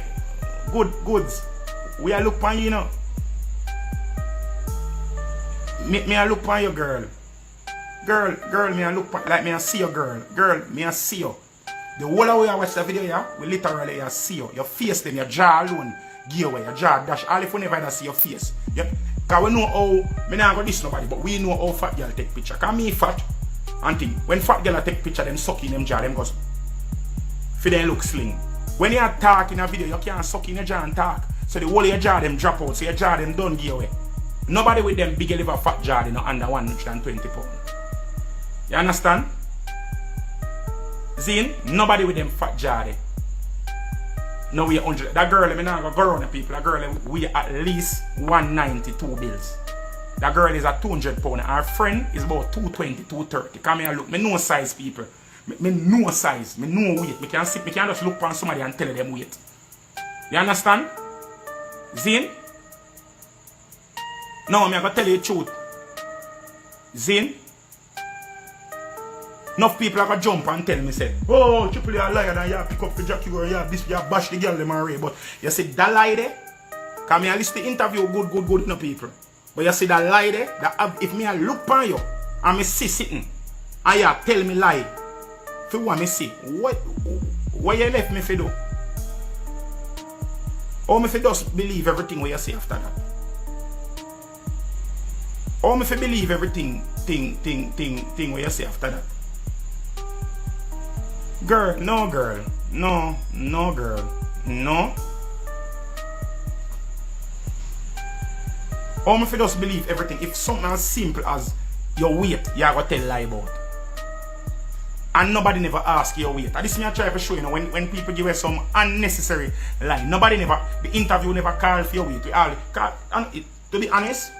[SPEAKER 5] goods. We are look on you, know. Me I look on you, girl. Girl, me I look like me I see you, girl. Girl, me I see you. The whole of way I watch the video, yeah, we literally I see you. Your face then, your jaw alone, give away, your jaw dash. All if we never see your face. Yeah. Cause we know how, me not go diss nobody, but we know how fat girl take picture. Cause me fat, and thing, when fat girl take picture, them suck in them jaw, them goes, for them look sling. When you talk in a video, you can't suck in your jaw and talk. So the whole of your jaw them drop out, so your jaw them don't give away. Nobody with them big liver fat jaw, they not under 120 pounds. You understand? Zine, nobody with them fat jaw there. No, we 100. That girl, I mean, not go around the people. That girl, we at least 192 bills. That girl is at 200 pounds. Our friend is about 220, 230. Come here, look. Me know size, people. Me know size. Me know weight. Me can sit. Me can just look on somebody and tell them weight. You understand? Zine? No, I'm going to tell you the truth. Zine? Enough people are going to jump and tell me, say, oh, Trippple, you're a liar, and you pick up the jockey, or you have this, you bash the girl, them already. But you see that lie there, because me I listen to interview good, no people. But you see that lie there, that if me I look on you, and me see sitting, and you tell me lie, for what me see, what you left me for do? Or me for just believe everything what you say after that? Or me for believe everything, what you say after that? Girl, no girl, no girl, no. Or if you just believe everything, if something as simple as your weight, you are going to tell lie about. And nobody never ask your weight. And this me I try to show you, know, when people give us some unnecessary lie. Nobody never, the interview never call for your weight. We all call, and to be honest,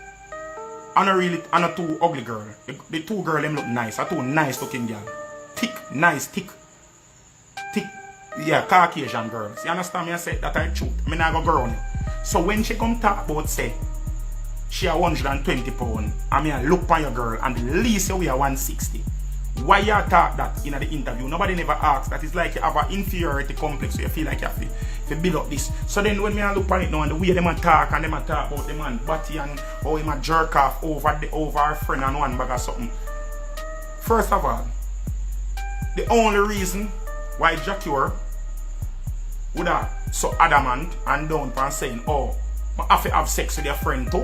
[SPEAKER 5] I'm not too ugly girl. The two girls them look nice. Are two nice looking girl. Thick, yeah, Caucasian girls. You understand me? I say that I truth. I not go girl. So when she come talk about say she a 120 pounds, I mean I look on your girl and the least you weigh 160. Why you talk that in the interview? Nobody never asks. That is like you have an inferiority complex, so you feel like you have to build up this. So then when I look on it now and the way them talk and them talk about the man body and how he jerk off over our friend and one bag or something. First of all, the only reason why JAH would have so adamant and down and saying, oh, I have to have sex with your friend too,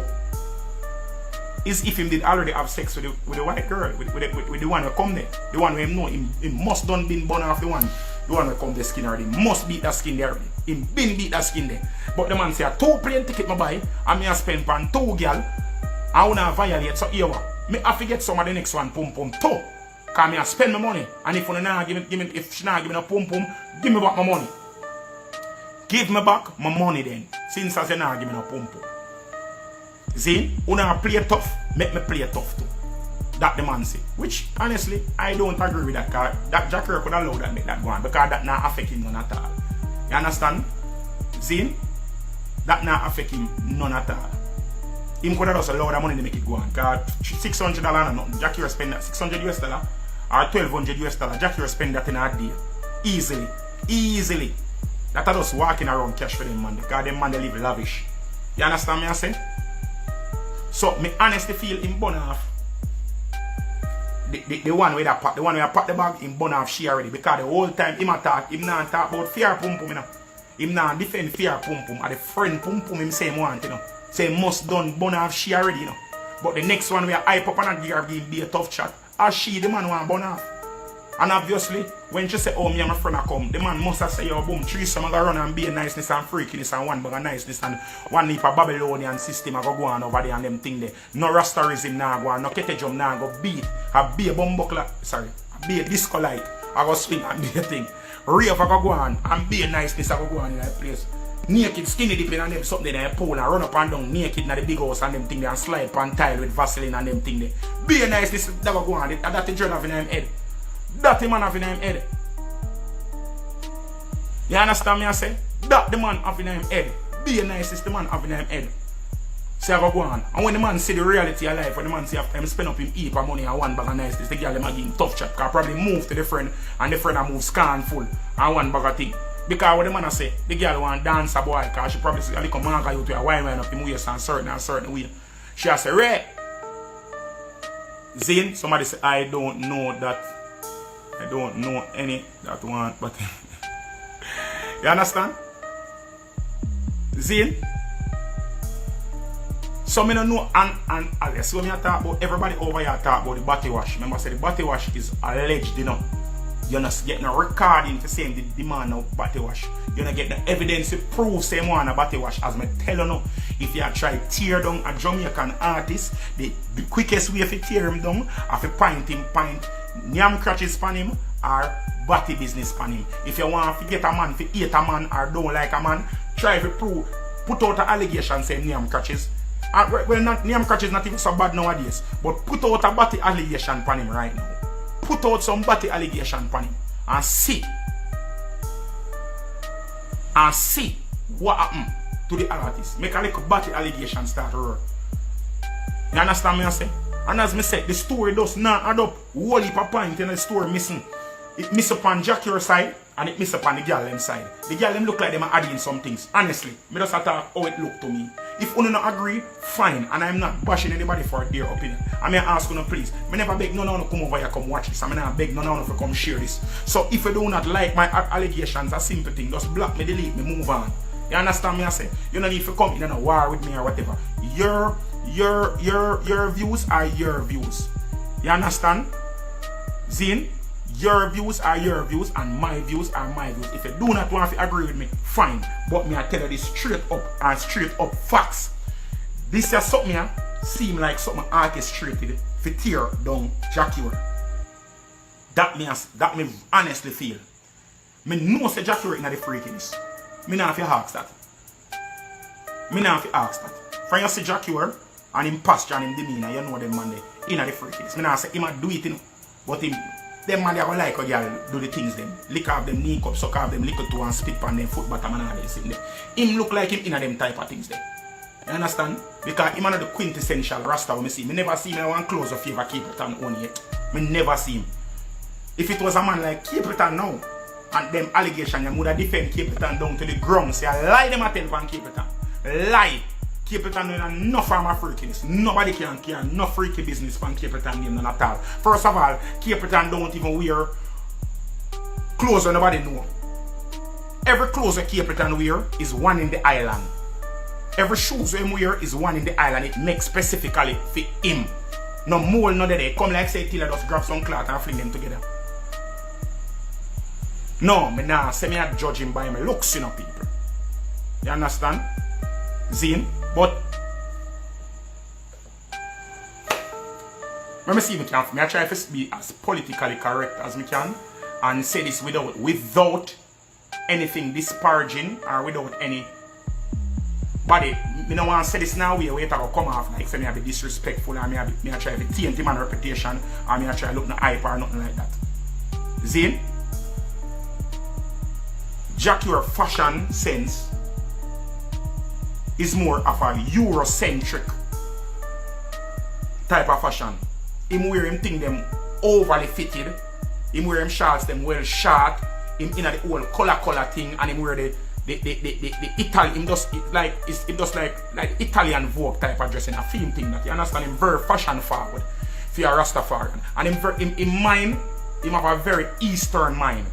[SPEAKER 5] is if him did already have sex with the white girl, with the one who come there. The one who him know, him must done been born off the one who come the skin already. Must beat that skin there already. Him been beat that skin there. But the man say, 2 plane ticket my buy, and me a spend on 2 girl, I wanna violate, so here me have to get some of the next one pum too. Cause me a spend my money, and if you not give me, if she not give me a pum, give me back my money. Give me back my money then, since as you not give me no pum. See, una play tough, make me play tough too. That the man say. Which honestly, I don't agree with that, cause that JAH could allow that make that go on, because that not affect him none at all. You understand? See? That not affect him none at all. Him could have just allow that money to make it go on. Cause $600 and nothing. JAH spend that $600 US or $1,200 US. JAH spend that in a day. Easily. That are just walking around cash for them man. Because them man they live lavish. You understand me I say? So me honestly feel him burn off. The one where that pack, the one where I pack the bag, him burn off she already. Because the whole time him not talk about fear pum pum, you know. Him not defend fear pum pum. Or the friend pum pum him say want, you know. Say must done burn off she already, you know. But the next one where I hype up and give be a tough chat. As she the man want burn off. And obviously, when she say, oh, me and my friend are come, the man must have say, yo, boom, 3 some are going to run and be a niceness and freakiness and one bag of niceness and one leap of Babylonian system are go on over there and them thing there. No Rastarism now go on, no Ketejum now go beat, a be a bumbuckler, sorry, a be a disco light, I go swing and be a thing. Rave I go on and be a niceness I go on in that place. Naked, skinny dipping and them something there, pull and run up and down naked in the big house and them thing there and slide pan tile with Vaseline and them thing there. Be a niceness that go on, that's the journal of in him head. That the man have in him head. You understand me I say? That the man have in him head. Be a nice the man have in him head. See I go on. And when the man see the reality of life, when the man see after him spend up him heap of money and one bag of niceness, the girl them give him tough chat. Cause probably move to the friend and the friend a move scornful and one bag of thing. Because what the man a say, the girl want dance a boy, cause she probably see a little man you to a wine up him waist and certain way. She a say, Ray. Zane, somebody say, I don't know that. I don't know any that one, but you understand? Zane? So me don't know and Alice. So me talk about everybody over here talk about the body wash. Remember I said the body wash is alleged, you know. You're not getting a recording for saying the demand of body wash. You're not getting the evidence to prove same one a body wash. As me tell you now, if you try tear down a Jamaican artist, the quickest way to tear him down, if you point Nyam crutches pan him or body business pan him. If you want to get a man, to hate a man or don't like a man, try to prove, put out an allegation saying Nyam crutches. Well, not Nyam crutches not even so bad nowadays, but put out a body allegation pan him right now. Put out some body allegation pan him and see what happened to the artist. Make a little body allegation start to work. You understand me I say? And as me said, the story does not add up. Whole heap of point in the story missing. It miss upon Jackie side and it miss upon the girl side. The girl them look like them are adding some things. Honestly, me just talk how it look to me. If you don't agree, fine. And I'm not bashing anybody for their opinion. I may ask you please. I never beg no one to come over here come watch this. I never beg no one to come share this. So if you do not like my allegations, a simple thing. Just block me, delete me, move on. You understand me I say? You don't need to come in a war with me or whatever. Your views are your views. You understand? Zine? Your views are your views and my views are my views. If you do not want to agree with me, fine. But me I tell you this straight up and straight up facts. This is something here seem like something orchestrated for tear down Jackie. That me honestly feel. Me know say Jackie in the freakiness. Me not have to ask that. Me not have to ask that. From you see Jackie and him posture and him demeanor, you know them man there in the freakiness. Me not say him a do it, you know, but him them man they go like a girl do the things them. Lick off them knee cup, suck off them little toe and spit on them foot bottom and all them sitting there. Him look like him in them type of things there. You understand? Because him are the quintessential Rasta when me see. Me never see him one close of favor Capleton only yet. Me never see him. If it was a man like Capleton now, and them allegations, you would have defend Capleton down to the ground. Say I lie them a tell van Capleton. Lie. Capleton doing enough from a freakiness. Nobody can care no freaky business from Capleton name none at all. First of all, Capleton don't even wear clothes that nobody know. Every clothes that Capleton wear is one in the island. Every shoes him wear is one in the island. It makes specifically for him. No more, no they come like say till I just grab some cloth and fling them together. No, me nah say me a judge him by my looks, you know, people. You understand? Zine? But let me see if I can. I try to be as politically correct as I can and say this without anything disparaging or without any body. I don't want to say this now where it will come off like say me be disrespectful and me try to taint him and reputation and me try to look no hype or nothing like that. Zine? Jack, your fashion sense is more of a Eurocentric type of fashion. Him wear him thing them overly fitted. Him wear him shorts them well short. Him in the whole color thing and him wear the Italian. Him just like Italian Vogue type of dressing. A theme thing that you understand. Him very fashion forward for your Rastafarian. And him mind, him have a very Eastern mind.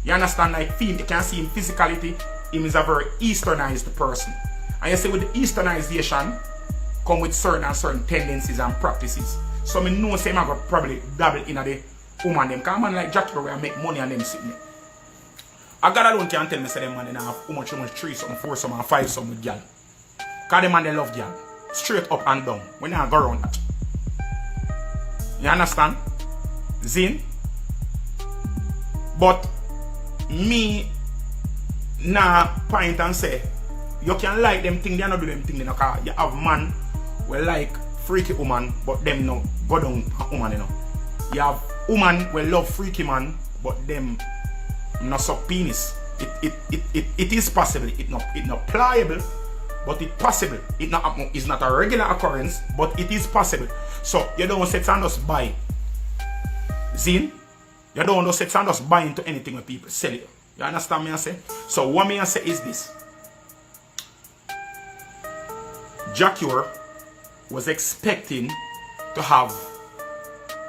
[SPEAKER 5] You understand, like film, you can see in physicality, him is a very Easternized person. And you see with the Easternization come with certain tendencies and practices. So I know say I'm going to probably dabble in the woman them. Because man like Jackie where I make money and them sitting there. I God alone can tell me say them man they have how much 3 something, 4 something, and 5 something with girl. Because them man they love girl. Straight up and down. We not go around that. You understand? Zine? But me nah point and say you can like them thing, they not do them thing, you have man we like freaky woman, but them no go down woman, you know. You have woman we love freaky man, but them not suck penis. It is possible, it not pliable, but it's possible. It's not a regular occurrence, but it is possible. So you don't sit and just buy. Zin? You don't just sit and just buy into anything when people sell you. You understand me I say? So what me I say is this. JAH was expecting to have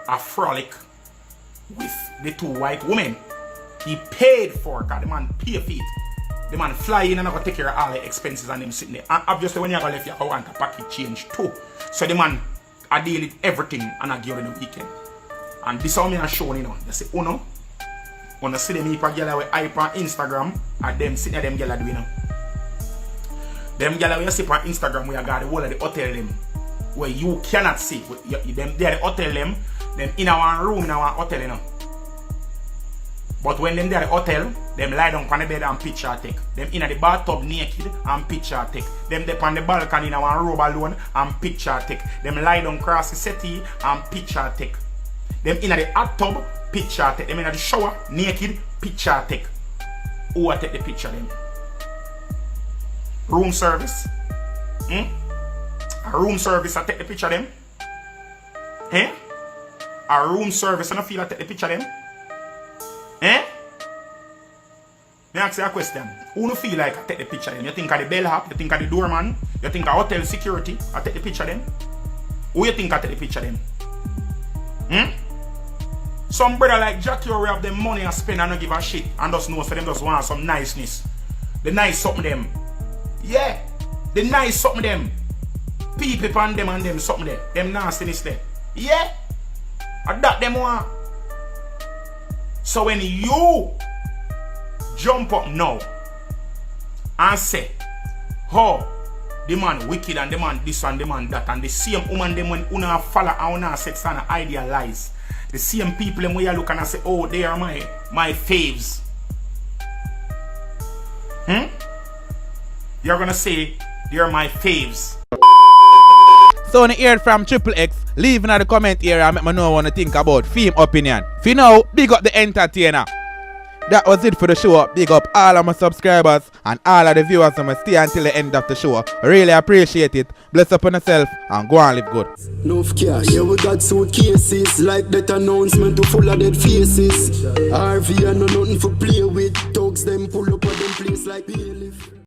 [SPEAKER 5] a frolic with the two white women. He paid for it, because the man pay for it. The man fly in and I go take care of all the expenses and them sitting there. And obviously when you go left, you want a package change too. So the man I deal with everything and I give it the weekend. And this is how me I show you know. You see, when I see them people girl with hype on Instagram and them sitting there them girl do you know. Them girl you see on Instagram where you got the whole of the hotel them where you cannot see. Them there the hotel them in our room in our hotel you know. But when them there the hotel, them lie down on the bed and picture take. Them in the bathtub naked and picture take. Them there on the balcony in our robe alone and picture take. Them lie down across the settee and picture take. Them in the hot tub, picture take. Them in the shower, naked, picture take. Who will take the picture them? Room service? A room service I take the picture them? A room service I don't feel I take the picture them? Me ask you a question. Who do feel like I take the picture them? You think of the bellhop? You think of the doorman? You think of hotel security? I take the picture them? Who you think I take the picture them? Some brother like JAH we have them money and spend and not give a shit and just know for them just want some niceness. The nice something them. Yeah. The nice something them. People on them and them something there. Them nastiness there. Yeah. And that them want. So when you jump up now and say, oh, the man wicked and the man this and the man that, and the same woman them when una follow and una sex and idealize, the same people them where you look and say, oh, they are my faves. You're gonna say they're my faves.
[SPEAKER 2] So when you hear from Triple X, leave in the comment area and let me know what you think about film opinion. For now, big up the entertainer. That was it for the show. Big up all of my subscribers and all of the viewers who stay until the end of the show. Really appreciate it. Bless up on yourself and go and live good.
[SPEAKER 4] Enough cash. Yeah, we got suitcases like that announcement to full of dead faces. RV and no nothing for play with. Dogs them pull up at them place like bailiff.